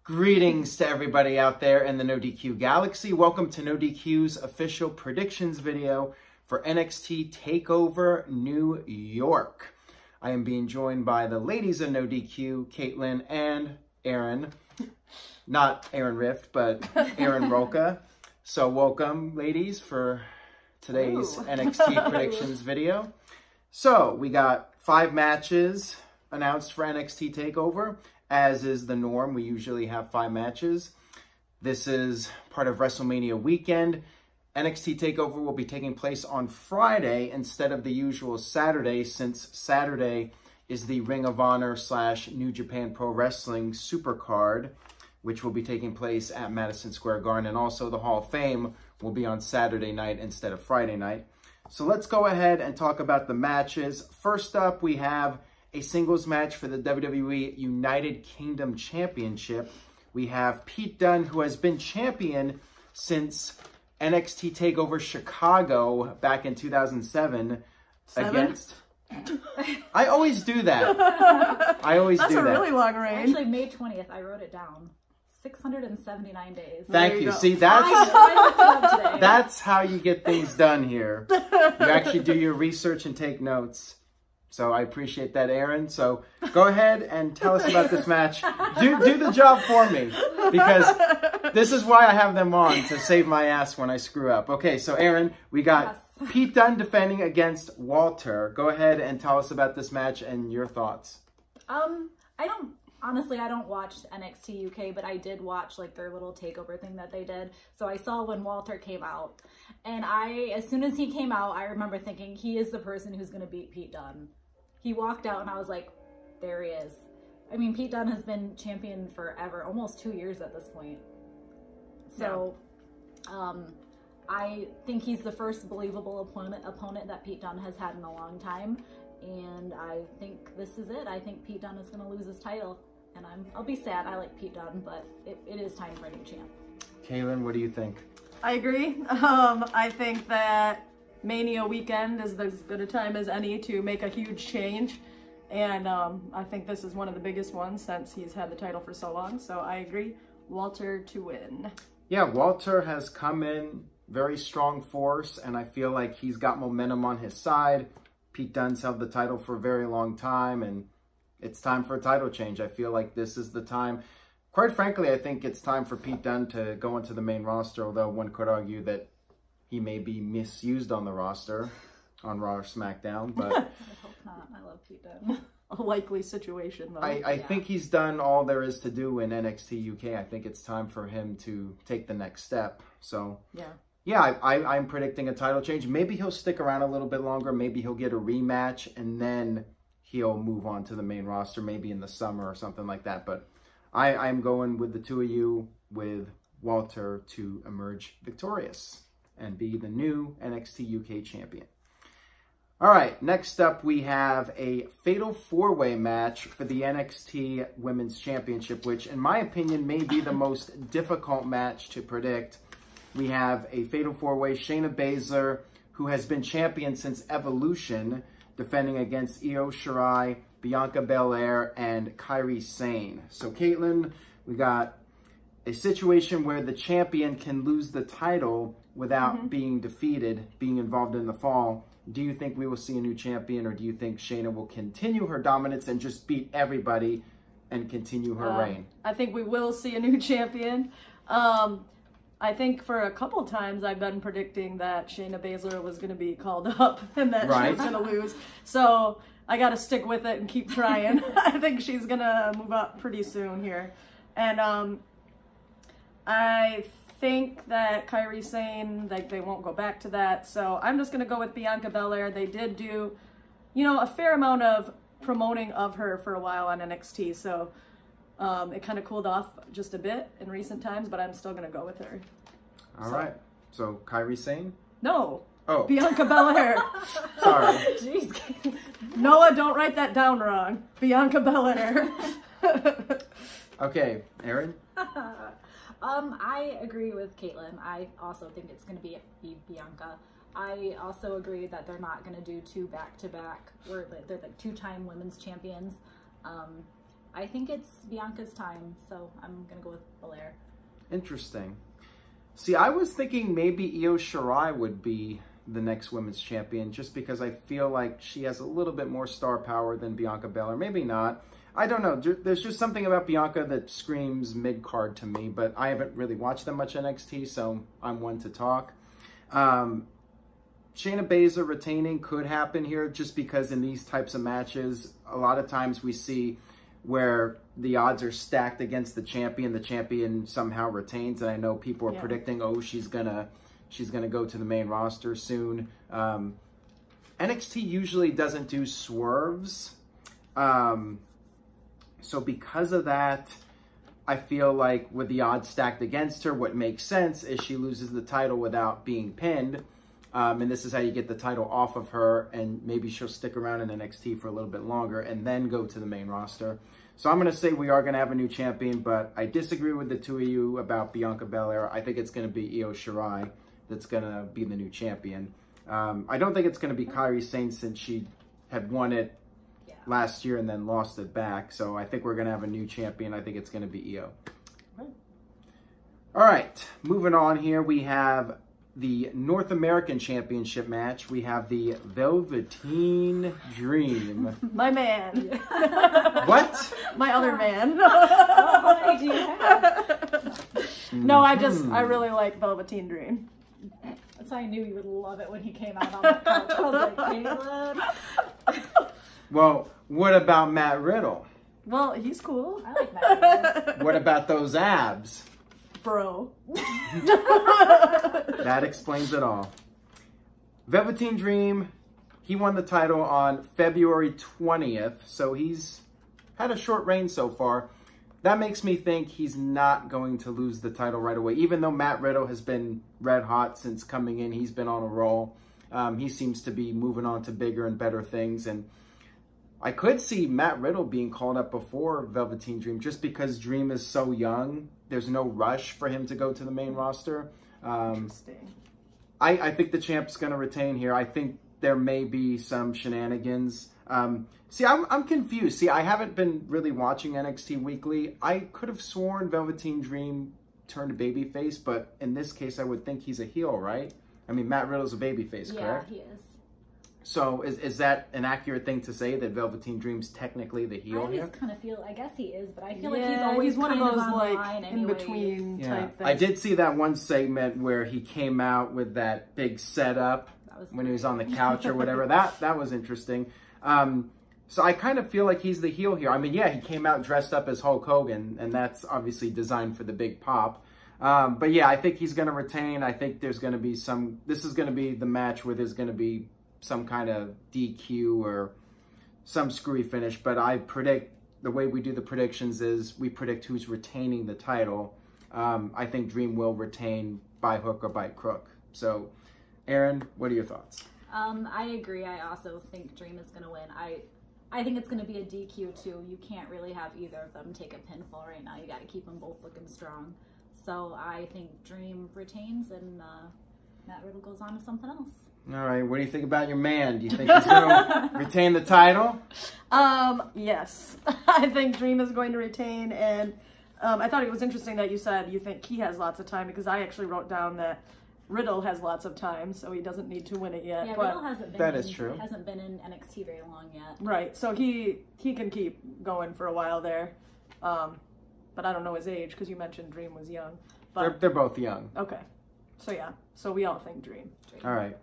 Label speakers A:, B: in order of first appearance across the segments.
A: Greetings to everybody out there in the NoDQ galaxy. Welcome to NoDQ's official predictions video for NXT Takeover New York. I am being joined by the ladies of NoDQ, Caitlin and Aaron. Not Aaron Rift, but Aaron Rolka. So welcome, ladies, for today's NXT predictions video. So we got 5 matches announced for NXT Takeover. As is the norm, we usually have 5 matches. This is part of WrestleMania weekend. NXT Takeover will be taking place on Friday instead of the usual Saturday, since Saturday is the Ring of Honor / New Japan Pro Wrestling Supercard, which will be taking place at Madison Square Garden. And also the Hall of Fame will be on Saturday night instead of Friday night. So let's go ahead and talk about the matches. First up, we have a singles match for the WWE United Kingdom Championship. We have Pete Dunne, who has been champion since NXT Takeover Chicago back in 2007 against... I always do that. I always do that.
B: That's a really long range.
C: Actually, May 20th, I wrote it down. 679 days.
A: Thank you. See, that's how you get things done here. You actually do your research and take notes. So I appreciate that, Aaron. So go ahead and tell us about this match. Do the job for me, because this is why I have them on, to save my ass when I screw up. Okay, so Aaron, we got Pete Dunne defending against Walter. Go ahead and tell us about this match and your thoughts.
C: Honestly, I don't watch NXT UK, but I did watch like their little takeover thing that they did. So I saw when Walter came out, and as soon as he came out, I remember thinking, he is the person who's going to beat Pete Dunne. He walked out and I was like, there he is. I mean, Pete Dunne has been champion forever, almost 2 years at this point. So, I think he's the first believable opponent that Pete Dunne has had in a long time. And I think this is it. I think Pete Dunne is going to lose his title. And I'll be sad. I like Pete Dunne, but it is time for a new champ.
A: Kaylin, what do you think?
B: I agree. I think that Mania weekend is as good a time as any to make a huge change. And I think this is one of the biggest ones since he's had the title for so long. So I agree. Walter to win. Yeah,
A: Walter has come in very strong force, and I feel like he's got momentum on his side. Pete Dunne's held the title for a very long time, and it's time for a title change. I feel like this is the time. Quite frankly, I think it's time for Pete Dunne to go into the main roster, although one could argue that he may be misused on the roster on Raw or SmackDown, but...
C: I hope not. I love Pete Dunne.
B: A likely situation, though.
A: I think he's done all there is to do in NXT UK. I think it's time for him to take the next step. So, yeah, I'm predicting a title change. Maybe he'll stick around a little bit longer. Maybe he'll get a rematch, and then he'll move on to the main roster, maybe in the summer or something like that. But I'm going with the two of you, with Walter to emerge victorious and be the new NXT UK champion. All right, next up we have a Fatal 4-Way match for the NXT Women's Championship, which in my opinion may be the most difficult match to predict. We have a Fatal 4-Way, Shayna Baszler, who has been champion since Evolution, defending against Io Shirai, Bianca Belair, and Kairi Sane. So Caitlin, we got a situation where the champion can lose the title without being defeated, being involved in the fall. Do you think we will see a new champion, or do you think Shayna will continue her dominance and just beat everybody and continue her reign?
B: I think we will see a new champion. I think for a couple times I've been predicting that Shayna Baszler was going to be called up and that she was going to lose. So I got to stick with it and keep trying. I think she's going to move up pretty soon here. And I think that Kairi Sane, like, they won't go back to that. So I'm just going to go with Bianca Belair. They did do, you know, a fair amount of promoting of her for a while on NXT. So it kind of cooled off just a bit in recent times, but I'm still going to go with her.
A: All right. So Kairi Sane?
B: No.
A: Oh.
B: Bianca Belair.
A: Sorry.
C: Jeez.
B: Noah, don't write that down wrong. Bianca Belair.
A: Okay, Aaron?
C: I agree with Caitlin. I also think it's going to be Bianca. I also agree that they're not going to do 2 back-to-back, where they're like 2-time women's champions. I think it's Bianca's time, so I'm gonna go with Belair.
A: Interesting. See, I was thinking maybe Io Shirai would be the next women's champion, just because I feel like she has a little bit more star power than Bianca Belair. Maybe not. I don't know. There's just something about Bianca that screams mid-card to me, but I haven't really watched that much NXT, so I'm one to talk. Shayna Baszler retaining could happen here, just because in these types of matches, a lot of times we see where the odds are stacked against the champion somehow retains, and I know people are predicting, oh, she's gonna go to the main roster soon. NXT usually doesn't do swerves, so because of that, I feel like with the odds stacked against her, what makes sense is she loses the title without being pinned. And this is how you get the title off of her, and maybe she'll stick around in NXT for a little bit longer and then go to the main roster. So I'm going to say we are going to have a new champion, but I disagree with the two of you about Bianca Belair. I think it's going to be Io Shirai that's going to be the new champion. I don't think it's going to be Kairi Sane, since she had won it last year and then lost it back. So I think we're going to have a new champion. I think it's going to be Io. All right, moving on here, we have the North American Championship match. We have the Velveteen Dream.
B: My man.
A: What?
B: My other man.
C: What idea do you have?
B: No, I really like Velveteen Dream.
C: That's why I knew you would love it when he came out on the couch. I was like, Caleb.
A: Well, what about Matt Riddle?
B: Well, he's cool.
C: I like Matt Riddle.
A: What about those abs?
B: Bro.
A: That explains it all. Velveteen Dream, he won the title on February 20th, so he's had a short reign so far. That makes me think he's not going to lose the title right away, even though Matt Riddle has been red hot since coming in. He's been on a roll. He seems to be moving on to bigger and better things, and I could see Matt Riddle being called up before Velveteen Dream, just because Dream is so young. There's no rush for him to go to the main roster.
B: Interesting.
A: I think the champ's going to retain here. I think there may be some shenanigans. See, I'm confused. See, I haven't been really watching NXT Weekly. I could have sworn Velveteen Dream turned babyface, but in this case, I would think he's a heel, right? I mean, Matt Riddle's a babyface, correct?
C: Yeah, he is.
A: So is that an accurate thing to say, that Velveteen Dream's technically the heel here?
C: I just kind of feel, I guess he is, but I feel like he's always
B: one
C: kind
B: of those
C: on
B: like
C: line
B: in between type things.
A: I did see that one segment where he came out with that big setup when he was on the couch or whatever. That was interesting. So I kind of feel like he's the heel here. I mean, yeah, he came out dressed up as Hulk Hogan, and that's obviously designed for the big pop. But yeah, I think he's going to retain. I think there's going to be this is going to be the match where there's going to be some kind of DQ or some screwy finish. But I predict, the way we do the predictions is we predict who's retaining the title. I think Dream will retain by hook or by crook. So, Aaron, what are your thoughts?
C: I agree. I also think Dream is going to win. I think it's going to be a DQ too. You can't really have either of them take a pinfall right now. You got to keep them both looking strong. So I think Dream retains and Matt Riddle goes on to something else.
A: All right. What do you think about your man? Do you think he's going to retain the title?
B: Yes. I think Dream is going to retain. And I thought it was interesting that you said you think he has lots of time, because I actually wrote down that Riddle has lots of time, so he doesn't need to win it yet.
C: Yeah,
B: but
C: Riddle hasn't been.
A: That is true.
C: Hasn't been in NXT very long yet.
B: Right, so he can keep going for a while there. But I don't know his age, because you mentioned Dream was young. But
A: They're both young.
B: okay, so yeah, so we all think Dream.
A: All right.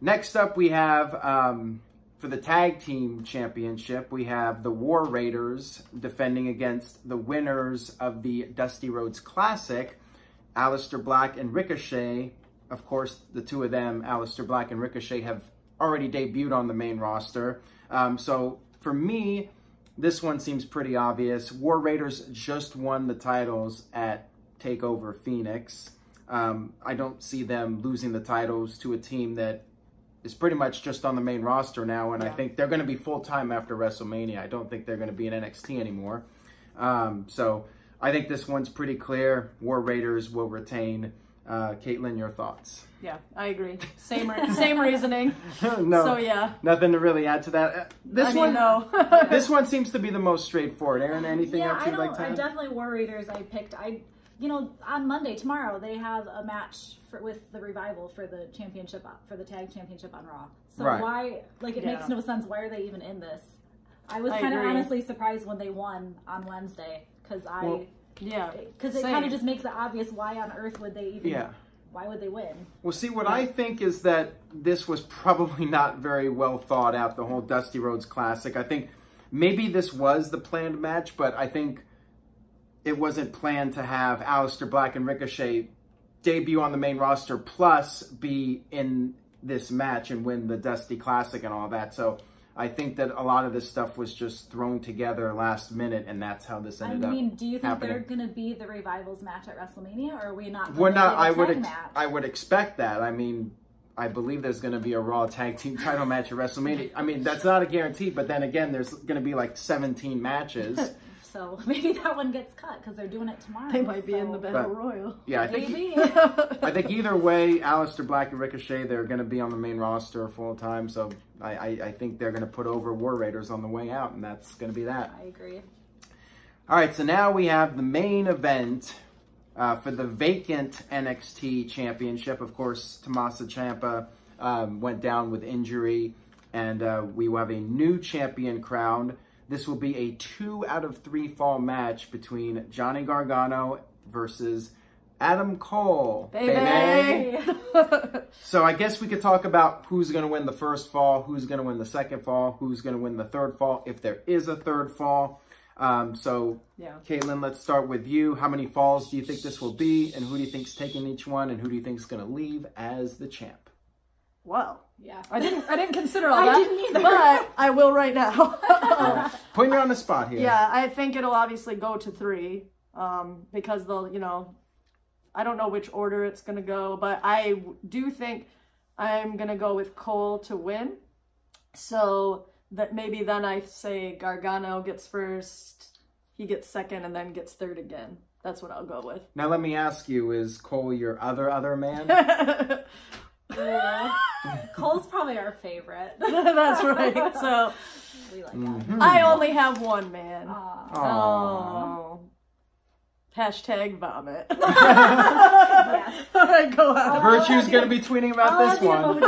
A: Next up, we have for the tag team championship, we have the War Raiders defending against the winners of the Dusty Rhodes Classic, Aleister Black and Ricochet. Of course, the two of them, Aleister Black and Ricochet, have already debuted on the main roster. So for me, this one seems pretty obvious. War Raiders just won the titles at Takeover Phoenix. I don't see them losing the titles to a team that is pretty much just on the main roster now, and I think they're going to be full-time after WrestleMania. I don't think they're going to be in NXT anymore. So I think this one's pretty clear. War Raiders will retain. Caitlin, your thoughts?
B: Yeah, I agree. Same reasoning.
A: No,
B: so yeah,
A: nothing to really add to that. This one seems to be the most straightforward. Aaron, anything else you'd like to add?
C: I definitely Warriors. You know, on Monday, tomorrow, they have a match with the Revival for the championship, for the tag championship on Raw. So why, like, it makes no sense. Why are they even in this? I was kind of honestly surprised when they won on Wednesday, because it kind of just makes it obvious why on earth would they even, why would they win?
A: Well, see, what I think is that this was probably not very well thought out, the whole Dusty Rhodes Classic. I think maybe this was the planned match, but I think it wasn't planned to have Aleister Black and Ricochet debut on the main roster plus be in this match and win the Dusty Classic and all that. So I think that a lot of this stuff was just thrown together last minute, and that's how this ended up.
C: I mean, do you think they're going to be the Revival's match at WrestleMania, or are we not?
A: I would expect that. I mean, I believe there's going to be a Raw Tag Team title match at WrestleMania. I mean, that's not a guarantee, but then again, there's going to be like 17 matches.
C: So maybe that one gets cut because they're doing it tomorrow.
B: They might be in the Battle Royal.
A: Yeah, I think either way, Aleister Black and Ricochet, they're going to be on the main roster full time. So I think they're going to put over War Raiders on the way out, and that's going to be that.
C: I agree.
A: All right, so now we have the main event for the vacant NXT Championship. Of course, Tommaso Ciampa went down with injury, and we will have a new champion crowned. This will be a 2 out of 3 fall match between Johnny Gargano versus Adam Cole.
B: Baby!
A: So I guess we could talk about who's going to win the first fall, who's going to win the second fall, who's going to win the third fall, if there is a third fall. Caitlin, let's start with you. How many falls do you think this will be, and who do you think's taking each one, and who do you think's going to leave as the champ?
B: Wow.
C: Yeah.
B: I didn't consider all that.
C: I didn't either.
B: But I will right now.
A: Putting you on the spot here.
B: Yeah, I think it'll obviously go to 3. Because they'll, I don't know which order it's going to go, but I do think I'm going to go with Cole to win. So that maybe then I say Gargano gets first, he gets second, and then gets third again. That's what I'll go with.
A: Now let me ask you, is Cole your other man?
C: Cole's probably our favorite.
B: That's right. So
C: we like that.
B: I only have one man.
C: Aww.
B: Oh. Hashtag vomit.
C: Yes.
B: All right, go out.
A: Virtue's going to be tweeting about this one.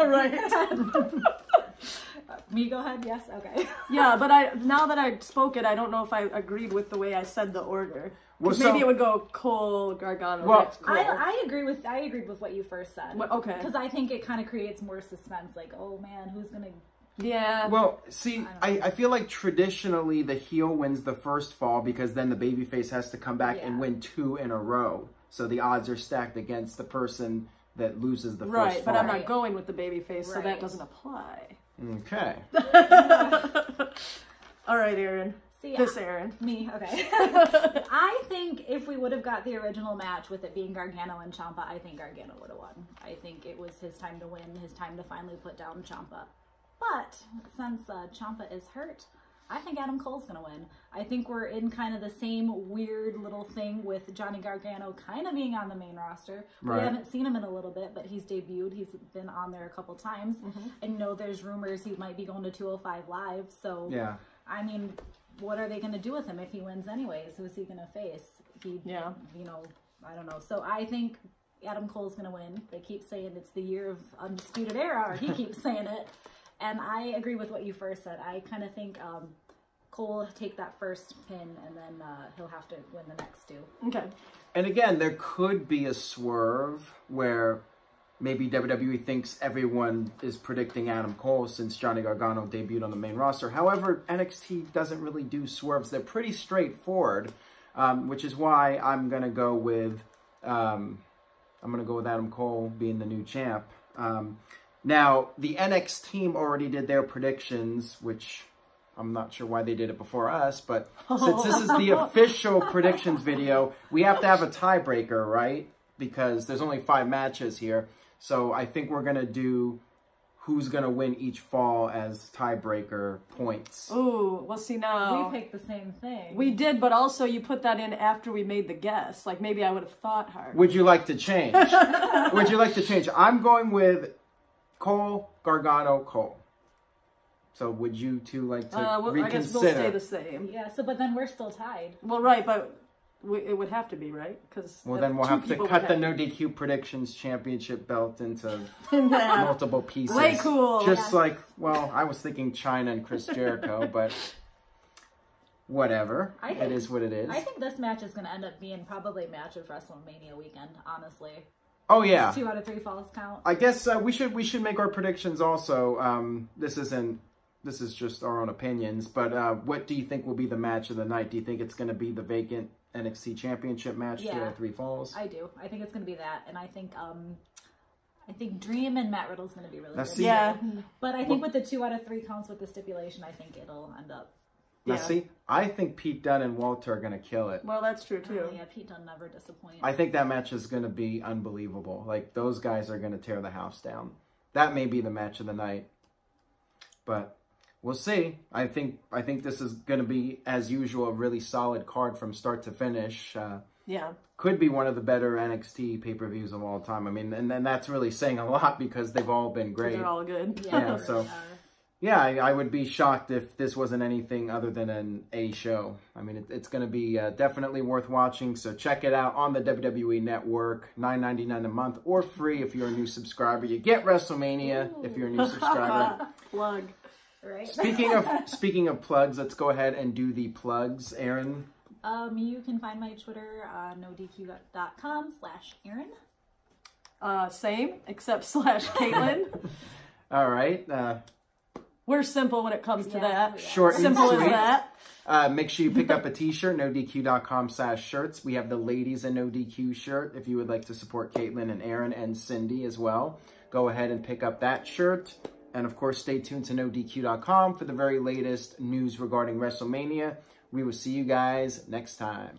B: Right.
C: Me go ahead? Yes? Okay.
B: Yeah, but now that I spoke it, I don't know if I agreed with the way I said the order. Well, maybe it would go Cole, Gargano, Cole.
C: I agreed with what you first said.
B: Okay.
C: Because I think it kind of creates more suspense. Like, oh man, who's gonna?
B: Yeah.
A: Well, see, I feel like traditionally the heel wins the first fall because then the babyface has to come back and win 2 in a row. So the odds are stacked against the person that loses the first fall.
B: Right, but I'm not going with the babyface, so that doesn't apply.
A: Okay.
B: All right, Aaron.
C: See,
B: Aaron.
C: Me, okay. I think if we would have got the original match with it being Gargano and Ciampa, I think Gargano would have won. I think it was his time to win, his time to finally put down Ciampa. But since Ciampa is hurt, I think Adam Cole's going to win. I think we're in kind of the same weird little thing with Johnny Gargano kind of being on the main roster. Right. We haven't seen him in a little bit, but he's debuted. He's been on there a couple times. And there's rumors he might be going to 205 Live. So, yeah. I mean, what are they going to do with him if he wins anyways? Who's he going to face? I don't know. So I think Adam Cole's going to win. They keep saying it's the year of Undisputed Era, or he keeps saying it. And I agree with what you first said. I kind of think Cole will take that first pin, and then he'll have to win the next 2.
B: Okay.
A: And again, there could be a swerve where maybe WWE thinks everyone is predicting Adam Cole since Johnny Gargano debuted on the main roster. However, NXT doesn't really do swerves. They're pretty straightforward, which is why I'm going to go with Adam Cole being the new champ. Now, the NXT team already did their predictions, which I'm not sure why they did it before us, but since this is the official predictions video, we have to have a tiebreaker, right? Because there's only 5 matches here. So I think we're going to do who's going to win each fall as tiebreaker points.
B: Ooh, well, see now.
C: We picked the same thing.
B: We did, but also you put that in after we made the guess. Like, maybe I would have thought hard.
A: Would you like to change? Would you like to change? I'm going with Cole, Gargano, Cole. So would you two like to reconsider?
B: I guess we'll stay the same.
C: Yeah, but then we're still tied.
B: Well, right, but it would have to be, right? Because
A: then we'll have to cut the NoDQ Predictions Championship belt into multiple pieces.
B: Way cool.
A: Just like, well, I was thinking China and Chris Jericho, but whatever. It is what it is.
C: I think this match is going to end up being probably match of WrestleMania weekend, honestly.
A: Oh, yeah.
C: 2 out of 3 falls count.
A: I guess we should make our predictions also. This is just our own opinions, but what do you think will be the match of the night? Do you think it's going to be the vacant NXT Championship match, 2 out of 3 falls?
C: I do. I think it's going to be that, and I think Dream and Matt Riddle's going to be really good.
B: Yeah.
C: But I think with the 2 out of 3 counts with the stipulation, I think it'll end up.
A: Now, see, I think Pete Dunne and Walter are going to kill it.
B: Well, that's true, too.
C: Yeah, Pete Dunne never disappoints.
A: I think that match is going to be unbelievable. Like, those guys are going to tear the house down. That may be the match of the night. But we'll see. I think this is going to be, as usual, a really solid card from start to finish.
B: Yeah.
A: Could be one of the better NXT pay-per-views of all time. I mean, and then that's really saying a lot because they've all been great.
B: They're all good.
A: Yeah, so... Yeah, I would be shocked if this wasn't anything other than an A show. I mean, it's going to be definitely worth watching, so check it out on the WWE Network, $9.99 a month, or free if you're a new subscriber. You get WrestleMania if you're a new subscriber.
B: Plug.
C: Right.
A: Speaking of plugs, let's go ahead and do the plugs. Aaron?
C: You can find my Twitter on NoDQ.com/Aaron.
B: Same, except /Caitlin.
A: All right.
B: We're simple when it comes to that.
A: Short and
B: simple
A: sweet.
B: as that.
A: Make sure you pick up a t-shirt, NoDQ.com/shirts. We have the ladies and NoDQ shirt. If you would like to support Caitlin and Aaron and Cindy as well, go ahead and pick up that shirt. And of course, stay tuned to NoDQ.com for the very latest news regarding WrestleMania. We will see you guys next time.